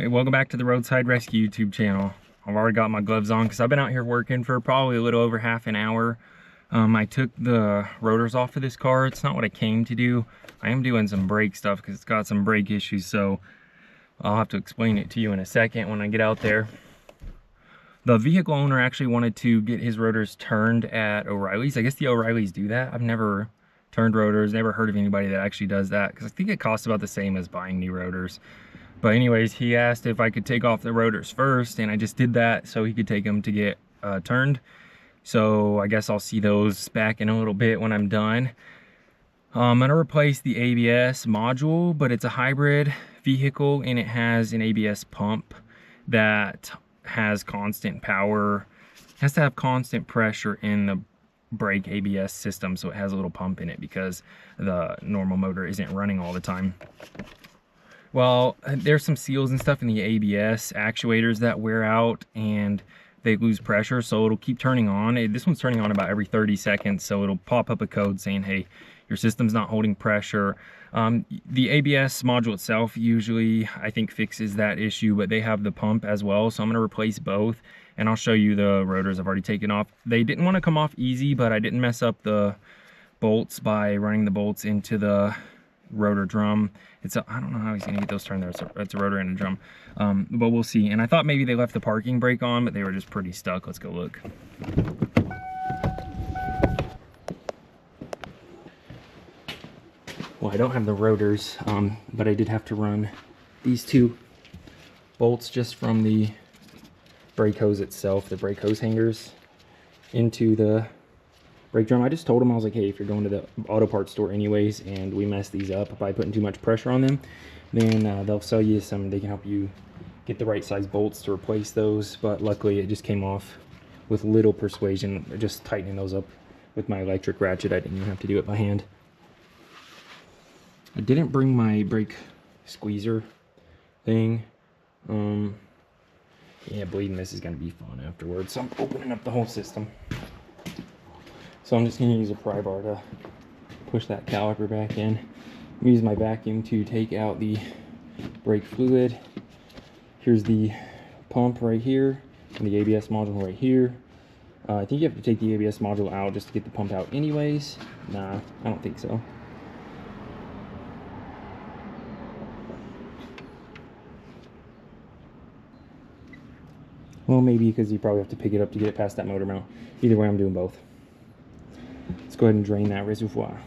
Hey, welcome back to the Roadside Rescue YouTube channel. I've already got my gloves on because I've been out here working for probably a little over half an hour. I took the rotors off of this car. It's not what I came to do. I am doing some brake stuff because it's got some brake issues, so I'll have to explain it to you in a second when I get out there. The vehicle owner actually wanted to get his rotors turned at O'Reilly's. I guess the O'Reilly's do that. I've never turned rotors, never heard of anybody that actually does that because I think it costs about the same as buying new rotors. But anyways, he asked if I could take off the rotors first, and I just did that so he could take them to get turned. So I guess I'll see those back in a little bit when I'm done. I'm gonna replace the ABS module, but it's a hybrid vehicle and it has an ABS pump that has constant power. It has to have constant pressure in the brake ABS system, so it has a little pump in it because the normal motor isn't running all the time. Well, there's some seals and stuff in the ABS actuators that wear out and they lose pressure, so it'll keep turning on. This one's turning on about every 30 seconds, so it'll pop up a code saying, hey, your system's not holding pressure. The ABS module itself usually, I think, fixes that issue, but they have the pump as well, so I'm gonna replace both, and I'll show you the rotors I've already taken off. They didn't want to come off easy, but I didn't mess up the bolts by running the bolts into the rotor drum. I don't know how he's gonna get those turned there. It's a rotor and a drum, but we'll see. And I thought maybe they left the parking brake on, but they were just pretty stuck. Let's go look. Well, I don't have the rotors, but I did have to run these two bolts just from the brake hose itself, the brake hose hangers, into the brake drum. I just told them, I was like, hey, if you're going to the auto parts store anyways and we mess these up by putting too much pressure on them, then they'll sell you some, they can help you get the right size bolts to replace those. But luckily it just came off with little persuasion, just tightening those up with my electric ratchet. I didn't even have to do it by hand. I didn't bring my brake squeezer thing. Yeah, bleeding this is gonna be fun afterwards. So I'm opening up the whole system. So I'm just going to use a pry bar to push that caliper back in. I'm using my vacuum to take out the brake fluid. Here's the pump right here and the ABS module right here. I think you have to take the ABS module out just to get the pump out anyways. Nah, I don't think so. Well, maybe, because you probably have to pick it up to get it past that motor mount. Either way, I'm doing both. Let's go ahead and drain that reservoir.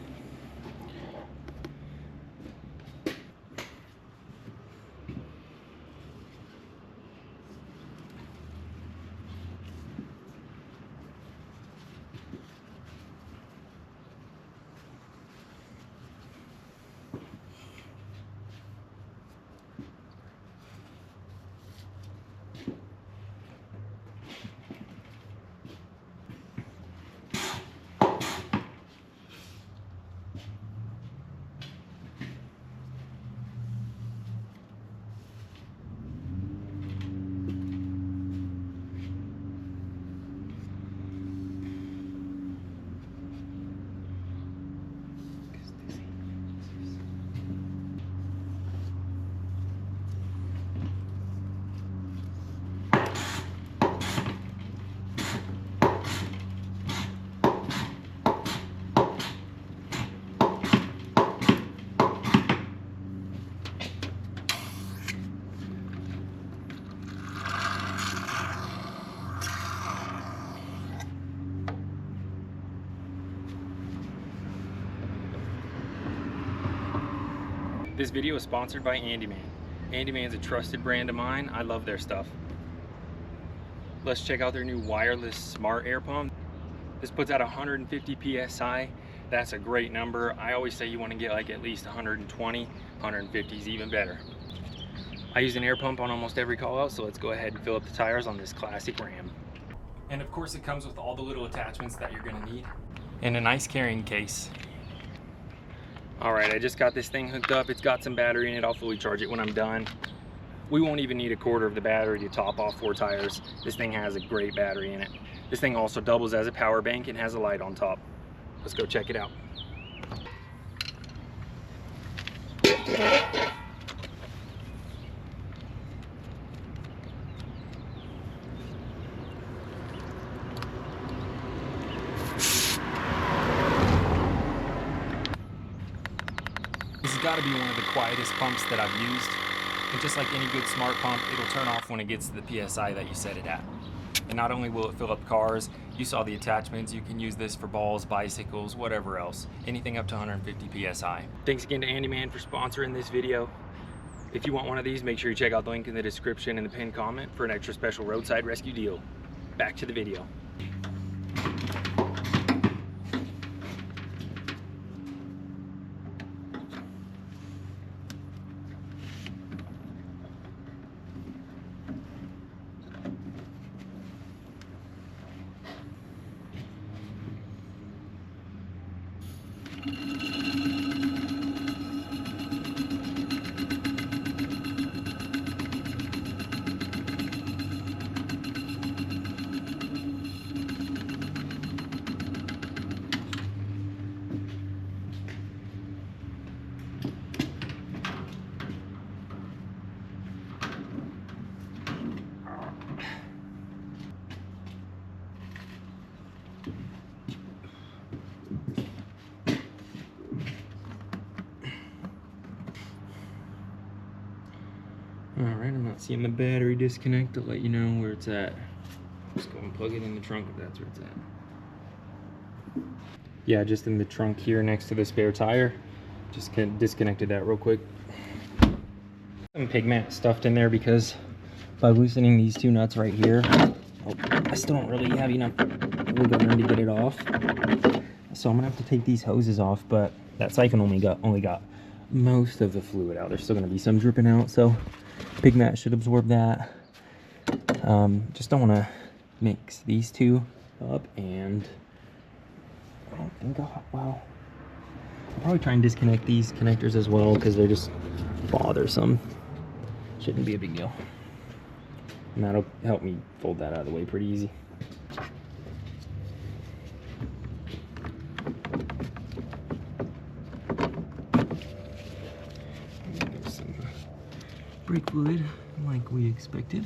This video is sponsored by Andyman. Andyman is a trusted brand of mine. I love their stuff. Let's check out their new wireless smart air pump. This puts out 150 PSI. That's a great number. I always say you want to get like at least 120, 150 is even better. I use an air pump on almost every call out, so let's go ahead and fill up the tires on this classic Ram. And of course it comes with all the little attachments that you're gonna need and a nice carrying case. Alright, I just got this thing hooked up. It's got some battery in it. I'll fully charge it when I'm done. We won't even need a quarter of the battery to top off 4 tires. This thing has a great battery in it. This thing also doubles as a power bank and has a light on top. Let's go check it out. got to be one of the quietest pumps that I've used. And just like any good smart pump, it'll turn off when it gets to the PSI that you set it at. And not only will it fill up cars, you saw the attachments, you can use this for balls, bicycles, whatever else. Anything up to 150 PSI. Thanks again to Andyman for sponsoring this video. If you want one of these, make sure you check out the link in the description and the pinned comment for an extra special roadside rescue deal. Back to the video. Alright, I'm not seeing the battery disconnect to let you know where it's at. Just go and plug it in the trunk if that's where it's at. Yeah, just in the trunk here next to the spare tire. Just disconnected that real quick. Some pig mat stuffed in there because by loosening these two nuts right here, I still don't really have enough wiggle room to get it off. So I'm gonna have to take these hoses off, but that siphon only got most of the fluid out. There's still gonna be some dripping out, so pig mat should absorb that. Just don't want to mix these two up, and I don't think I'll probably try and disconnect these connectors as well because they're just bothersome. Shouldn't be a big deal, and that'll help me fold that out of the way pretty easy. Brake fluid, like we expected.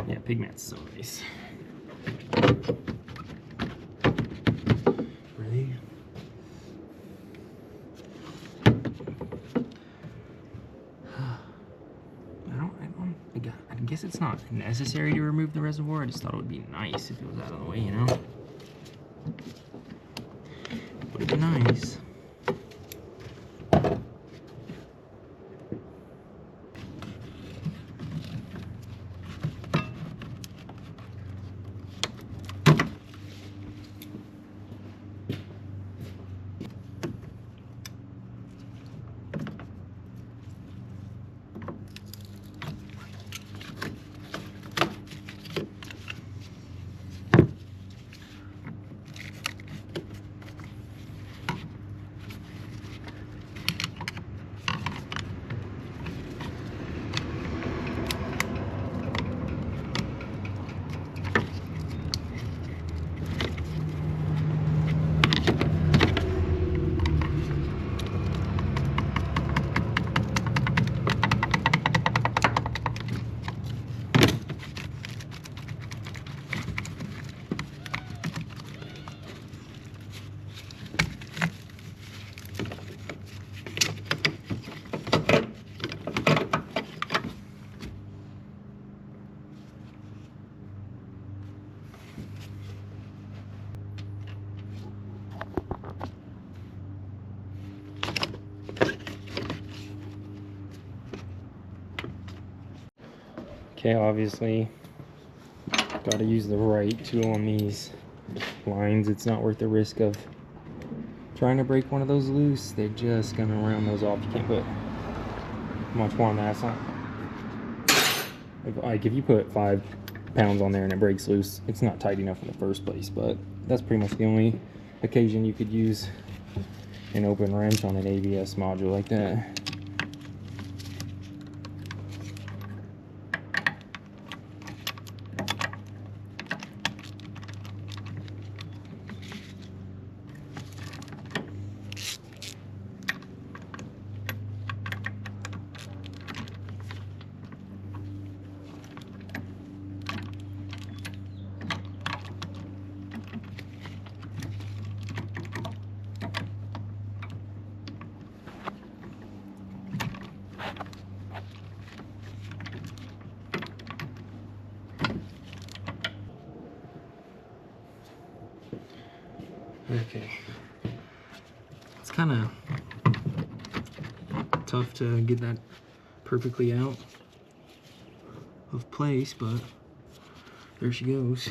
Yeah, pig mat's so nice. Ready? I guess it's not necessary to remove the reservoir. I just thought it would be nice if it was out of the way, you know? Would have been nice. Okay, obviously, got to use the right tool on these lines. It's not worth the risk of trying to break one of those loose. They're just gonna round those off. You can't put much more on that. It's not, like if you put 5 pounds on there and it breaks loose, it's not tight enough in the first place. But that's pretty much the only occasion you could use an open wrench on an ABS module like that. Okay. It's kind of tough to get that perfectly out of place, but there she goes.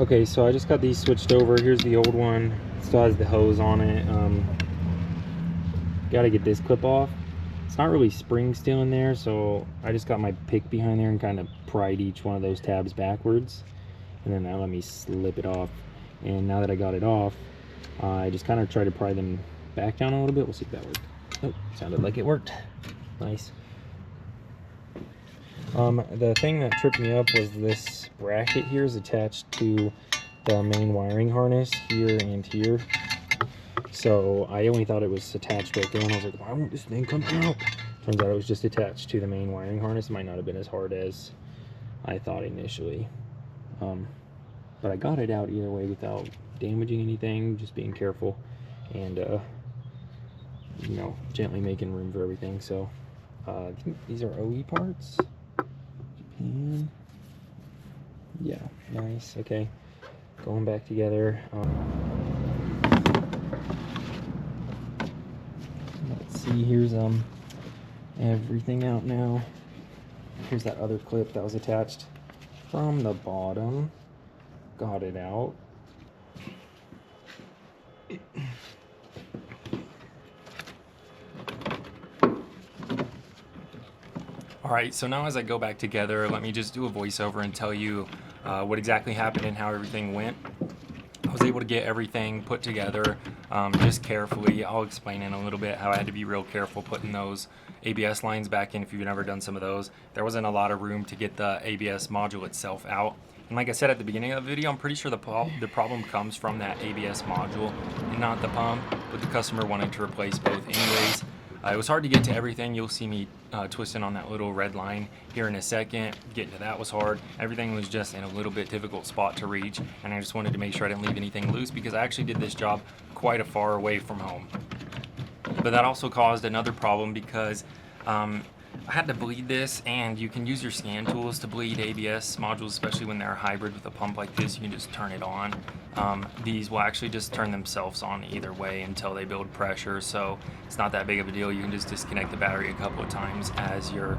Okay, so I just got these switched over. Here's the old one. It still has the hose on it. Got to get this clip off. It's not really spring still in there, so I just got my pick behind there and kind of pried each one of those tabs backwards, and then that let me slip it off. And now that I got it off, I just kind of try to pry them back down a little bit. We'll see if that worked. Oh, sounded like it worked. Nice. The thing that tripped me up was this bracket here is attached to the main wiring harness here and here. So I only thought it was attached right there, and I was like, why won't this thing come out? Turns out it was just attached to the main wiring harness. It might not have been as hard as I thought initially. But I got it out either way without damaging anything, just being careful and, you know, gently making room for everything. So I think these are OE parts. And yeah, nice. Okay, going back together. Let's see, here's everything out now. Here's that other clip that was attached from the bottom. Got it out. Alright, so now as I go back together, let me just do a voiceover and tell you what exactly happened and how everything went. I was able to get everything put together just carefully. I'll explain in a little bit how I had to be real careful putting those ABS lines back in if you've never done some of those. There wasn't a lot of room to get the ABS module itself out. And like I said at the beginning of the video, I'm pretty sure the problem comes from that ABS module and not the pump, but the customer wanted to replace both anyways. It was hard to get to everything. You'll see me twisting on that little red line here in a second. Getting to that was hard. Everything was just in a little bit difficult spot to reach, and I just wanted to make sure I didn't leave anything loose because I actually did this job quite a far away from home. But that also caused another problem because I had to bleed this, and you can use your scan tools to bleed ABS modules, especially when they're hybrid with a pump like this. You can just turn it on. These will actually just turn themselves on either way until they build pressure, so it's not that big of a deal. You can just disconnect the battery a couple of times as you're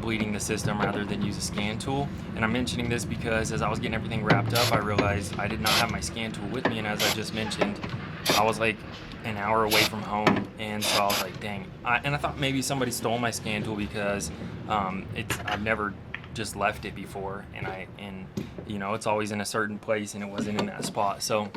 bleeding the system rather than use a scan tool. And I'm mentioning this because as I was getting everything wrapped up, I realized I did not have my scan tool with me, and as I just mentioned, I was like an hour away from home, and so I was like, dang. And I thought maybe somebody stole my scan tool because I've never just left it before, and you know, it's always in a certain place, and it wasn't in that spot. So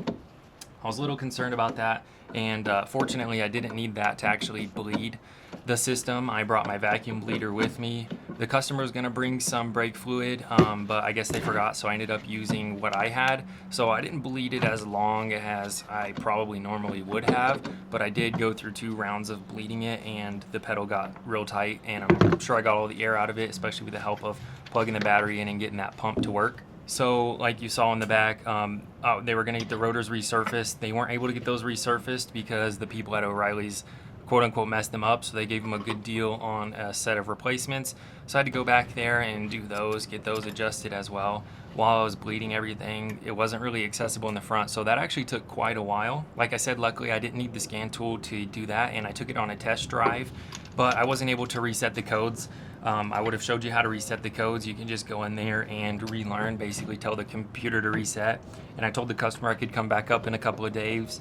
I was a little concerned about that, and fortunately I didn't need that to actually bleed the system. I brought my vacuum bleeder with me. The customer was going to bring some brake fluid, but I guess they forgot, so I ended up using what I had. So I didn't bleed it as long as I probably normally would have, but I did go through 2 rounds of bleeding it, and the pedal got real tight, and I'm sure I got all the air out of it, especially with the help of plugging the battery in and getting that pump to work. So like you saw in the back, they were going to get the rotors resurfaced. They weren't able to get those resurfaced because the people at O'Reilly's quote-unquote messed them up, so they gave them a good deal on a set of replacements. So I had to go back there and do those, get those adjusted as well. While I was bleeding everything, it wasn't really accessible in the front, so that actually took quite a while. Like I said, luckily I didn't need the scan tool to do that, and I took it on a test drive, but I wasn't able to reset the codes. I would have showed you how to reset the codes. You can just go in there and relearn, basically tell the computer to reset. And I told the customer I could come back up in a couple of days,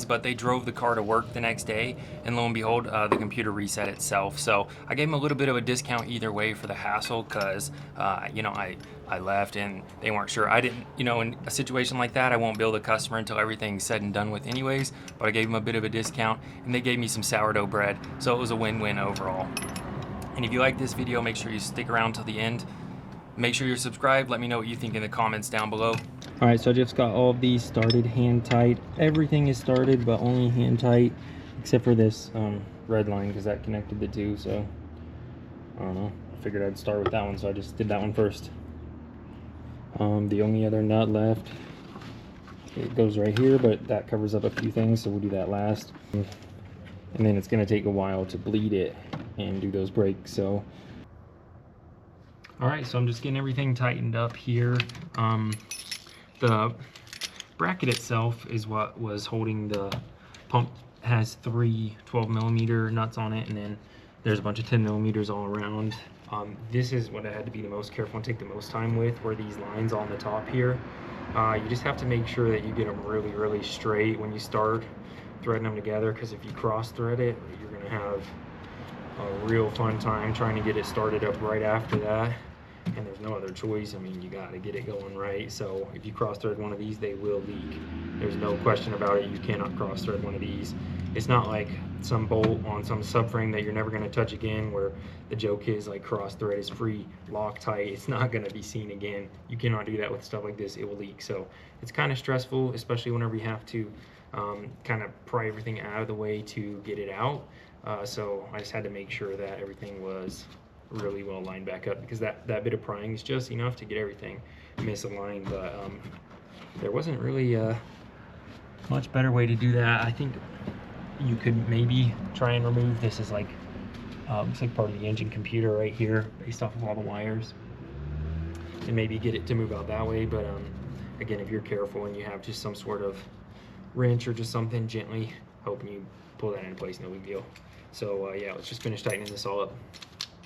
but they drove the car to work the next day, and lo and behold, the computer reset itself. So I gave them a little bit of a discount either way for the hassle, because you know, I left and they weren't sure. I didn't, you know, in a situation like that, I won't bill the customer until everything's said and done with anyways, but I gave them a bit of a discount, and they gave me some sourdough bread, so it was a win-win overall. And if you like this video, make sure you stick around till the end. Make sure you're subscribed. Let me know what you think in the comments down below. All right, so I just got all of these started hand tight. Everything is started, but only hand tight, except for this red line, because that connected the two. So I don't know. I figured I'd start with that one, so I just did that one first. The only other nut left, it goes right here, but that covers up a few things, so we'll do that last. And then it's going to take a while to bleed it and do those brakes. So, all right, so I'm just getting everything tightened up here. The bracket itself is what was holding the pump. Has 3 12mm nuts on it, and then there's a bunch of 10mm all around. This is what I had to be the most careful and take the most time with, were these lines on the top here. You just have to make sure that you get them really straight when you start threading them together, because if you cross thread it, you're going to have a real fun time trying to get it started up right after that. And there's no other choice. I mean, you got to get it going right. So if you cross thread one of these, they will leak. There's no question about it. You cannot cross thread one of these. It's not like some bolt on some subframe that you're never going to touch again, where the joke is like cross thread is free, Loctite. It's not going to be seen again. You cannot do that with stuff like this. It will leak. So it's kind of stressful, especially whenever you have to kind of pry everything out of the way to get it out. So I just had to make sure that everything was really well lined back up, because that bit of prying is just enough to get everything misaligned. But there wasn't really a much better way to do that. I think you could maybe try and remove this as like looks like part of the engine computer right here, based off of all the wires, and maybe get it to move out that way. But again, if you're careful and you have just some sort of wrench or just something, gently hoping you pull that into place, no big deal. So yeah, let's just finish tightening this all up.